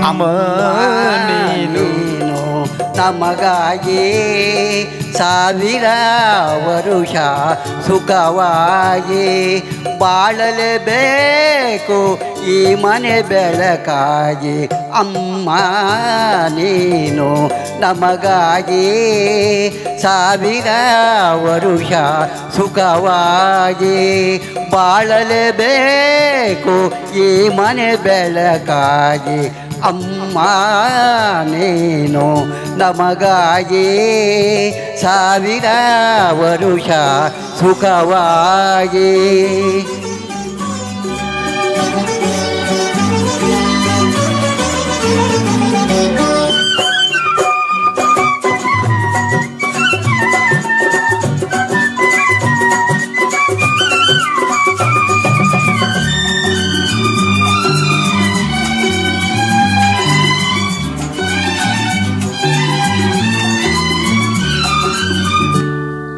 ಅಮ್ಮ ನೀನು ನಮಗಾಗಿ ಸಾವಿರ ವರುಷ ಸುಖವಾಗಿ ಬಾಳಲೇಬೇಕು ಈ ಮನೆ ಬೆಳಕಾಗಿ. ಅಮ್ಮ ನೀನು ನಮಗಾಗಿ ಸಾವಿರ ವರುಷ ಸುಖವಾಗಿ ಬಾಳಲೇಬೇಕು ಈ ಮನೆ ಬೆಳಕಾಗಿ. ಅಮ್ಮ ನೀನು ನಮಗಾಗಿ ಸಾವಿರ ವರುಷ ಸುಖವಾಗಿ.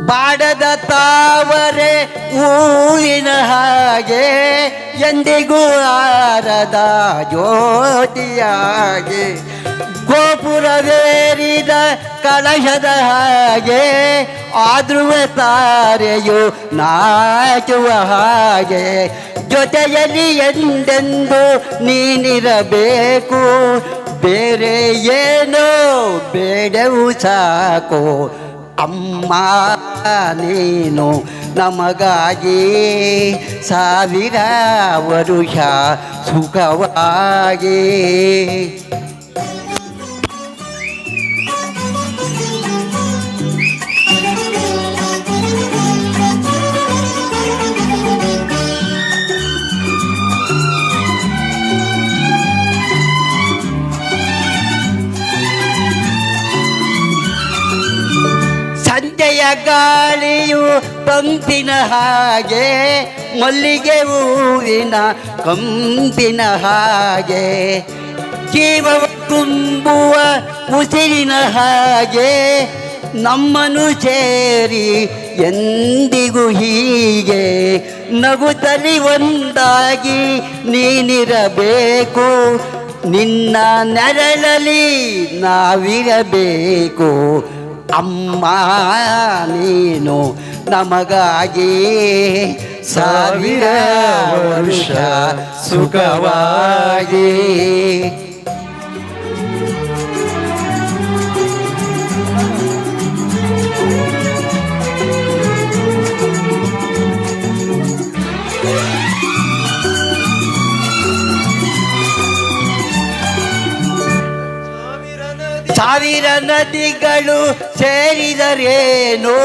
ಬಾಡದ ತಾವರೆ ಹೂವಿನ ಹಾಗೆ ಎಂದಿಗೂ ಆರದ ಜ್ಯೋತಿಯಾಗೆ ಗೋಪುರವೇರಿದ ಕಳಶದ ಹಾಗೆ ಆದ್ರುವ ತಾರೆಯು ನಾಚುವ ಹಾಗೆ ಜೊತೆಯಲ್ಲಿ ಎಂದೆಂದು ನೀನಿರಬೇಕು ಬೇರೆ ಏನೋ ಬೇಡವು ಸಾಕು. ಅಮ್ಮ ನೀನು ನಮಗಾಗಿ ಸಾವಿರ ವರುಷ ಸುಖವಾಗಿ. ಸಂಜೆಯ ಗಾಳಿಯು ಪಂಪಿನ ಹಾಗೆ ಮಲ್ಲಿಗೆ ಹೂವಿನ ಕಂಪಿನ ಹಾಗೆ ಜೀವವ ತುಂಬುವ ಉಸಿರಿನ ಹಾಗೆ ನಮ್ಮನ್ನು ಸೇರಿ ಎಂದಿಗೂ ಹೀಗೆ ನಗುತ್ತಲಿ ಒಂದಾಗಿ ನೀನಿರಬೇಕು ನಿನ್ನ ನೆರಳಲಿ ನಾವಿರಬೇಕು. ಅಮ್ಮ ನೀನು ನಮಗಾಗಿ ಸಾವಿರ ವರುಷ ಸುಖವಾಗಿ. ಸಾವಿರ ನದಿಗಳು ಸೇರಿದರೇನು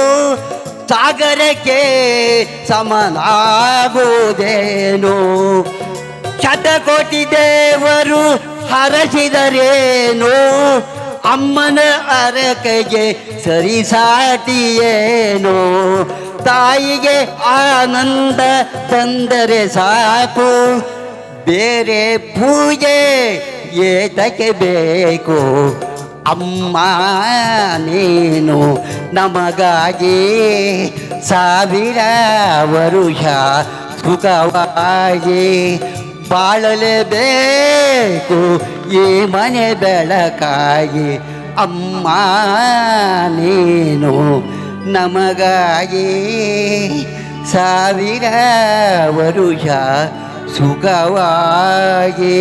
ಸಾಗರಕ್ಕೆ ಸಮನಾಗುವುದೇನು ಶತಕೋಟಿ ದೇವರು ಹರಸಿದರೇನು ಅಮ್ಮನ ಅರಕೆಗೆ ಸರಿಸಾಟಿಯೇನು. ತಾಯಿಗೆ ಆನಂದ ತಂದರೆ ಸಾಕು ಬೇರೆ ಪೂಜೆ ಏತಕ್ಕೆ ಬೇಕು. ಅಮ್ಮ ನೀನು ನಮಗಾಗಿ ಸಾವಿರ ವರುಷ ಸುಖವಾಗಿ ಬಾಳಲೇಬೇಕು ಈ ಮನೆ ಬೆಳಕಾಗಿ. ಅಮ್ಮ ನೀನು ನಮಗಾಗಿ ಸಾವಿರ ವರುಷ ಸುಖವಾಗಿ.